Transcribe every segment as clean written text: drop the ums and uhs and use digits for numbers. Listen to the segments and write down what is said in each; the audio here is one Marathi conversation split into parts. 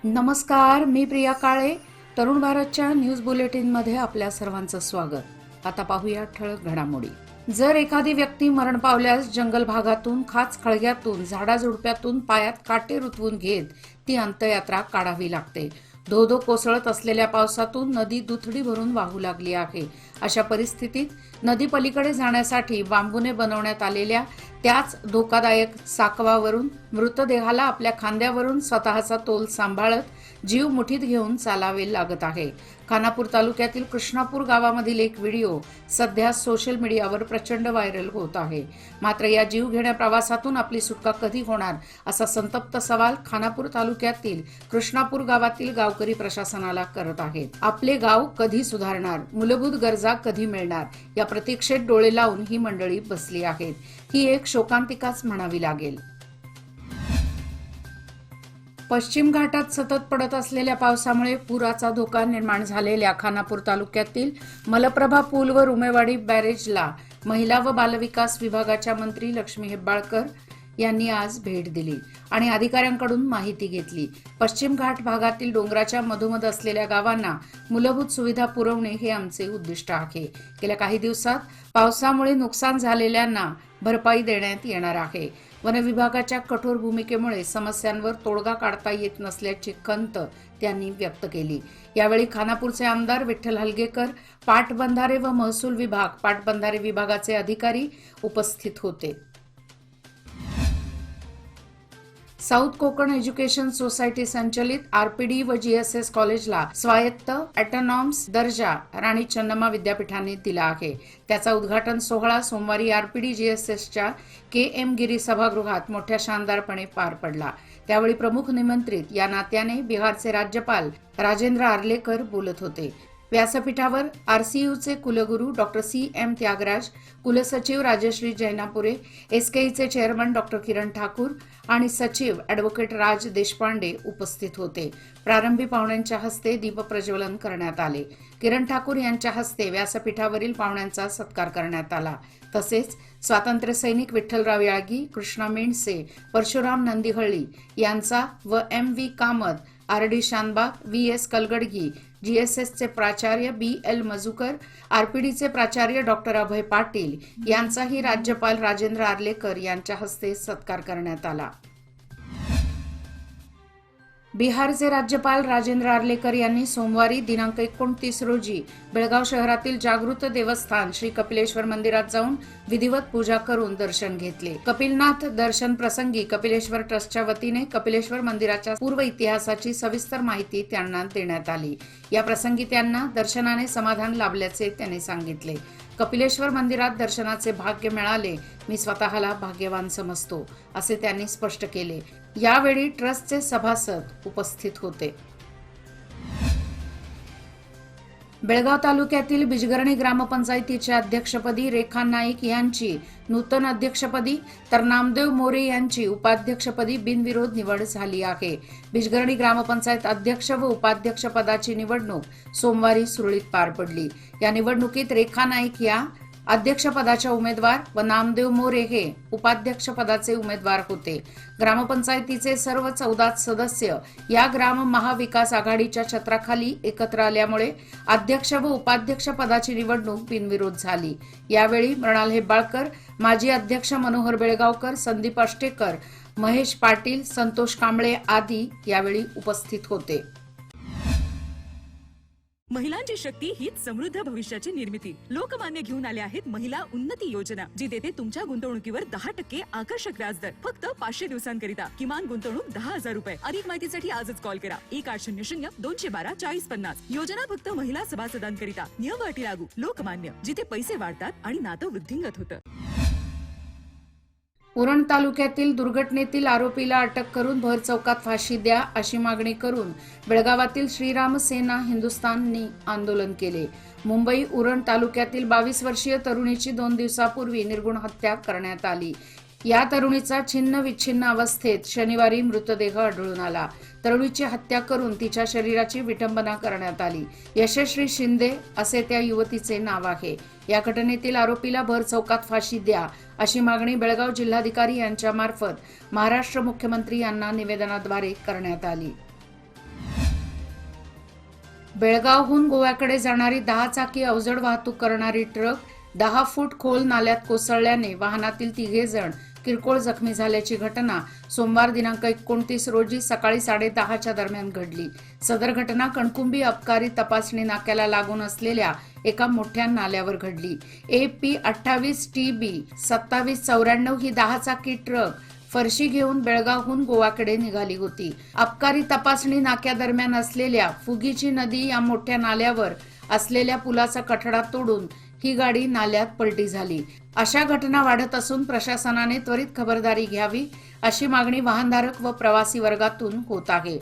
नमस्कार, मी प्रिया काळे. तरुण भारतच्या न्यूज बुलेटिनमध्ये आपल्या सर्वांचं स्वागत. आता पाहूया ठळक घडामोडी. जर एखादी व्यक्ती मरण पावल्यास जंगल भागातून, खाच खळग्यातून, झाडाझुडप्यातून पायात काटे रुतवून घेत ती अंत्ययात्रा काढावी लागते. धो कोसळत असलेल्या पावसातून नदी दुथडी भरून वाहू लागली आहे. अशा परिस्थितीत नदी पलीकडे जाण्यासाठी बांबूने बनवण्यात आलेल्या त्याच धोकादायक साकवावरून मृतदेहाला आपल्या खांद्यावरून स्वतःचा तोल सांभाळत जीव मुठीत घेऊन चालावे लागत आहे. खानापूर तालुक्यातील कृष्णापूर गावामधील एक व्हिडिओ सध्या सोशल मीडियावर प्रचंड व्हायरल होत आहे. मात्र या जीवघेण्या प्रवासातून आपली सुटका कधी होणार असा संतप्त सवाल खानापूर तालुक्यातील कृष्णापूर गावातील गावकरी प्रशासनाला करत आहेत. आपले गाव कधी सुधारणार, मूलभूत गरजा कधी मिळणार या प्रतीक्षेत डोळे लावून ही मंडळी बसली आहेत. ही एक शोकांतिकाच म्हणावी लागेल. पश्चिम घाटात सतत पडत असलेल्या पावसामुळे पुराचा धोका निर्माण झालेल्या खानापूर तालुक्यातील मलप्रभा पूल व रुमेवाडी बॅरेजला महिला व बालविकास विभागाच्या मंत्री लक्ष्मी हेब्बाळकर यांनी आज भेट दिली आणि अधिकाऱ्यांकडून माहिती घेतली. पश्चिम घाट भागातील डोंगराच्या मधोमध असलेल्या गावांना मूलभूत सुविधा पुरवणे हे आमचे उद्दिष्ट आहे. गेल्या काही दिवसात पावसामुळे नुकसान झालेल्यांना भरपाई देण्यात येणार आहे. वन विभागाच्या कठोर भूमिकेमुळे समस्यांवर तोडगा काढता येत नसल्याची खंत त्यांनी व्यक्त केली. यावेळी खानापूरचे आमदार विठ्ठल हलगेकर, पाटबंधारे व महसूल विभाग, पाटबंधारे विभागाचे अधिकारी उपस्थित होते. साऊथ कोकण एज्युकेशन सोसायटी संचलित आरपीडी व जीएसएस कॉलेजला स्वायत्त ऑटोनॉमस दर्जा राणी चन्नम्मा विद्यापीठाने दिला आहे. त्याचा उद्घाटन सोहळा सोमवारी आरपीडी जीएसएसच्या KM गिरी सभागृहात मोठ्या शानदारपणे पार पडला. त्यावेळी प्रमुख निमंत्रित या नात्याने बिहारचे राज्यपाल राजेंद्र आर्लेकर बोलत होते. व्यासपीठावर आरसीयूचे कुलगुरू डॉक्टर CM त्यागराज, कुलसचिव राजश्री जैनापुरे, SKEचे चेअरमन डॉक्टर किरण ठाकूर आणि सचिव ॲडव्होकेट राज देशपांडे उपस्थित होते. प्रारंभी पाहुण्यांच्या हस्ते दीपप्रज्वलन करण्यात आले. किरण ठाकूर यांच्या हस्ते व्यासपीठावरील पाहुण्यांचा सत्कार करण्यात आला. तसेच स्वातंत्र्य सैनिक विठ्ठलराव याळगी, कृष्णा मेंढसे, परशुराम नंदिहळ्ळी यांचा व MV Kamat, RD Shanbhag, VS कलगडगी, जीएसएसचे प्राचार्य BL मजुकर, आरपीडीचे प्राचार्य डॉक्टर अभय पाटील यांचाही राज्यपाल राजेंद्र आर्लेकर यांच्या हस्ते सत्कार करण्यात आला. बिहारचे राज्यपाल राजेंद्र आर्लेकर यांनी सोमवारी दिनांक 29 रोजी बेळगाव शहरातील जागृत देवस्थान श्री कपिलेश्वर मंदिरात जाऊन विधिवत पूजा करून दर्शन घेतले. कपिलनाथ दर्शन प्रसंगी कपिलेश्वर ट्रस्टच्या वतीने कपिलेश्वर मंदिराच्या पूर्व इतिहासाची सविस्तर माहिती त्यांना देण्यात आली. या प्रसंगी त्यांना दर्शनाने समाधान लाभल्याचे त्यांनी सांगितले. कपिलेश्वर मंदिरात दर्शनाचे भाग्य मिळाले, मी स्वतःला भाग्यवान समजतो, असे त्यांनी स्पष्ट केले. यावेळी ट्रस्टचे सभासद उपस्थित होते. बेळगाव तालुक्यातील बिजगर्णी ग्रामपंचायतीच्या अध्यक्षपदी रेखा नाईक यांची नूतन अध्यक्षपदी तर नामदेव मोरे यांची उपाध्यक्षपदी बिनविरोध निवड झाली आहे. बिजगर्णी ग्रामपंचायत अध्यक्ष व उपाध्यक्ष पदाची निवडणूक सोमवारी सुरळीत पार पडली. या निवडणुकीत रेखा नाईक या अध्यक्षपदाच्या उमेदवार व नामदेव मोरे हे उपाध्यक्ष पदाचे उमेदवार होते. ग्रामपंचायतीचे सर्व 14 सदस्य या ग्राम महाविकास आघाडीच्या छत्राखाली एकत्र आल्यामुळे अध्यक्ष व उपाध्यक्ष पदाची निवडणूक बिनविरोध झाली. यावेळी मृणाल हेब्बाळकर, माजी अध्यक्ष मनोहर बेळगावकर, संदीप अष्टेकर, महेश पाटील, संतोष कांबळे आदी यावेळी उपस्थित होते. महिलांची शक्ती हीच समृद्ध भविष्याची निर्मिती. लोकमान्य घेऊन आले आहेत महिला उन्नती योजना, जी देते तुमच्या गुंतवणुकीवर 10% आकर्षक व्याजदर फक्त 500 दिवसांकरिता. किमान गुंतवणूक 10,000 रुपये. अधिक माहितीसाठी आजच कॉल करा 1800 212 4050. योजना फक्त महिला सभासदांकरिता. नियम व अटी लागू. लोकमान्य, जिथे पैसे वाढतात आणि नातं वृद्धिंगत होतं. उरण तालुक्यातील दुर्घटनेतील आरोपीला अटक करून भर चौकात फाशी द्या अशी मागणी करून बेळगावातील श्रीराम सेना हिंदुस्थाननी आंदोलन केले. मुंबई उरण तालुक्यातील 22 वर्षीय तरुणीची 2 दिवसापूर्वी निर्गुण हत्या करण्यात आली. या तरुणीचा छिन्न विच्छिन्न अवस्थेत शनिवारी मृतदेह आढळून आला. तरुणीची हत्या करून तिच्या शरीराची विटंबना करण्यात आली. यशस्वी शिंदे असे त्या युवतीचे नाव आहे. या घटनेतील आरोपीला भर चौकात फाशी द्या अशी मागणी बेळगाव जिल्हाधिकारी यांच्या मार्फत महाराष्ट्र मुख्यमंत्री यांना निवेदनाद्वारे करण्यात आली. बेळगावहून गोव्याकडे जाणारी 10 चाकी अवजड वाहतूक करणारी ट्रक 10 फूट खोल नाल्यात कोसळल्याने वाहनातील 3 जण किरकोळ जखमी झाल्याची घटना सोमवार दिनांक 29 रोजी सकाळी 10:30च्या दरम्यान घडली. सदर घटना कणकुंबी अबकारी तपासणी नाक्याला लागून असलेल्या एका मोठ्या नाल्यावर घडली. AP 28 TB 2794 ही 10 चाकी ट्रक फरशी घेऊन बेळगावहून गोवाकडे निघाली होती. अबकारी तपासणी नाक्यादरम्यान असलेल्या फुगीची नदी या मोठ्या नाल्यावर असलेल्या पुलाचा कठडा तोडून ही गाडी नाल्यात पलटी झाली. अशा घटना वाढत असून प्रशासनाने त्वरित खबरदारी घ्यावी अशी मागणी वाहनधारक व प्रवासी वर्गातून होत आहे.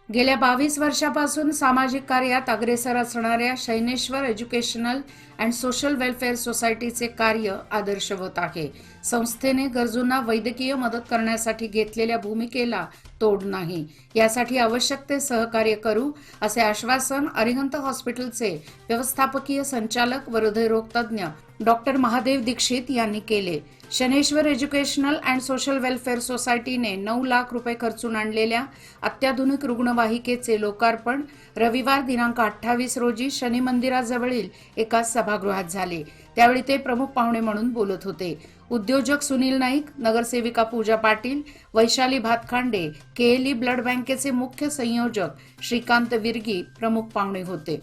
गेल्या 22 वर्षापासून सामाजिक कार्यात अग्रेसर असणाऱ्या शैनेश्वर एज्युकेशनल अँड सोशल वेलफेअर सोसायटीचे कार्य आदर्शवत आहे. संस्थेने गरजूंना वैद्यकीय मदत करण्यासाठी घेतलेल्या भूमिकेला तोड नाही. यासाठी आवश्यक ते सहकार्य करू असे आश्वासन अरिहंत हॉस्पिटलचे व्यवस्थापकीय संचालक व हृदयरोग तज्ज्ञ डॉक्टर महादेव दीक्षित यांनी केले. Shaneshwar educational and social welfare सोसायटीने 9 लाख रुपये खर्चून आणलेल्या अत्याधुनिक रुग्णवाहिकेचे लोकार्पण रविवार दिनांक 28 रोजी शनी मंदिराजवळील एका सभागृहात झाले. त्यावेळी ते प्रमुख पाहुणे म्हणून बोलत होते. उद्योजक सुनील नाईक, नगरसेविका पूजा पाटील, वैशाली भातखांडे, KLE ब्लड बँकेचे मुख्य संयोजक श्रीकांत विर्गी प्रमुख पाहुणे होते.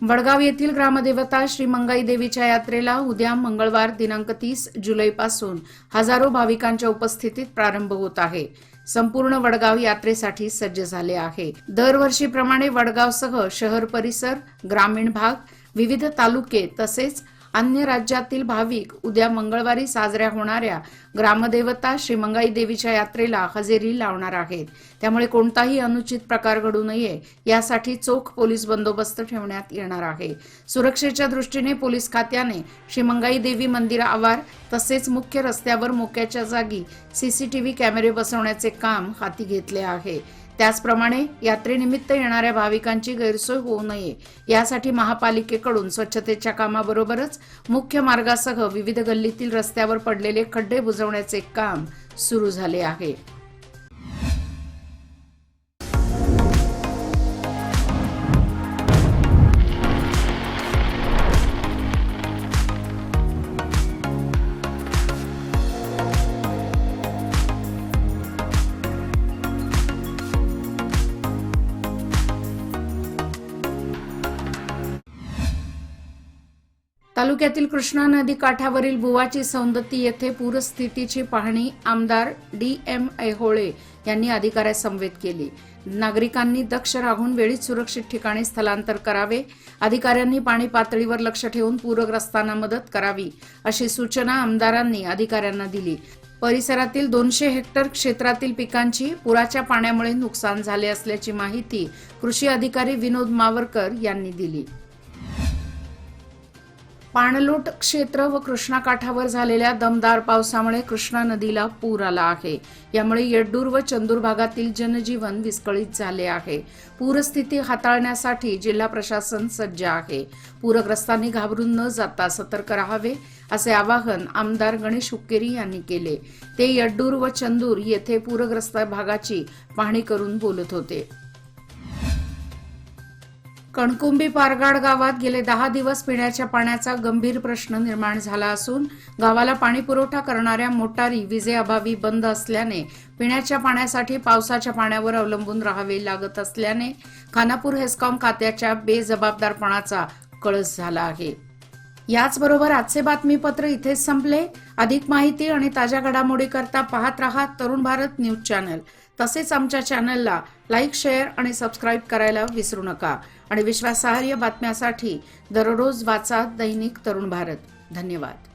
वडगाव येथील ग्रामदेवता श्री मंगाई देवीच्या यात्रेला उद्या मंगळवार दिनांक 30 जुलैपासून हजारो भाविकांच्या उपस्थितीत प्रारंभ होत आहे. संपूर्ण वडगाव यात्रेसाठी सज्ज झाले आहे. दरवर्षीप्रमाणे वडगावसह शहर परिसर, ग्रामीण भाग, विविध तालुके तसेच अन्य राज्यातील भाविक उद्या मंगळवारी साजऱ्या होणाऱ्या ग्रामदेवता श्री मंगाई देवीच्या यात्रेला हजेरी लावणार आहेत. त्यामुळे कोणताही अनुचित प्रकार घडू नये यासाठी चोख पोलीस बंदोबस्त ठेवण्यात येणार आहे. सुरक्षेच्या दृष्टीने पोलीस खात्याने श्री मंगाई देवी मंदिर आवार तसेच मुख्य रस्त्यावर मोक्याच्या जागी CCTV कॅमेरे बसवण्याचे काम हाती घेतले आहे. त्याचप्रमाणे यात्रेनिमित्त येणाऱ्या भाविकांची गैरसोय होऊ नये यासाठी महापालिकेकडून स्वच्छतेच्या कामाबरोबरच मुख्य मार्गासह विविध गल्लीतील रस्त्यावर पडलेले खड्डे बुजवण्याचे काम सुरू झाले आहे. तालुक्यातील कृष्णा नदी काठावरील बुवाची सौंदती येथे पूरस्थितीची पाहणी आमदार DM ऐहोळे यांनी अधिकाऱ्यांसमवेत केली. नागरिकांनी दक्ष राहून वेळीच सुरक्षित ठिकाणी स्थलांतर करावे. अधिकाऱ्यांनी पाणी पातळीवर लक्ष ठेवून पूरग्रस्तांना मदत करावी अशी सूचना आमदारांनी अधिकाऱ्यांना दिली. परिसरातील 200 हेक्टर क्षेत्रातील पिकांची पुराच्या पाण्यामुळे नुकसान झाले असल्याची माहिती कृषी अधिकारी विनोद मावरकर यांनी दिली. पाणलोट क्षेत्र व कृष्णा काठावर झालेल्या दमदार पावसामुळे कृष्णा नदीला पूर आला आहे. यामुळे येड्डूर व चंदूर भागातील जनजीवन विस्कळीत झाले आहे. पूरस्थिती हाताळण्यासाठी जिल्हा प्रशासन सज्ज आहे. पूरग्रस्तांनी घाबरून न जाता सतर्क राहावे असे आवाहन आमदार गणेश हुक्केरी यांनी केले. ते येड्डूर व चंदूर येथे पूरग्रस्त भागाची पाहणी करून बोलत होते. कणकुंबी पारगाड गावात गेले 10 दिवस पिण्याच्या पाण्याचा गंभीर प्रश्न निर्माण झाला असून गावाला पाणी पुरवठा करणाऱ्या मोटारी विजेअभावी बंद असल्याने पिण्याच्या पाण्यासाठी पावसाच्या पाण्यावर अवलंबून राहावे लागत असल्याने खानापूर हेस्कॉम खात्याच्या बेजबाबदारपणाचा कळस झाला आहे. याचबरोबर आजचे बातमीपत्र इथेच संपले. अधिक माहिती आणि ताज्या घडामोडी करता पाहत रहा तरुण भारत न्यूज चॅनल. तसेच आमच्या चॅनलला लाईक, शेअर आणि सबस्क्राईब करायला विसरू नका. आणि विश्वासार्ह बातम्यासाठी दररोज वाचा दैनिक तरुण भारत. धन्यवाद.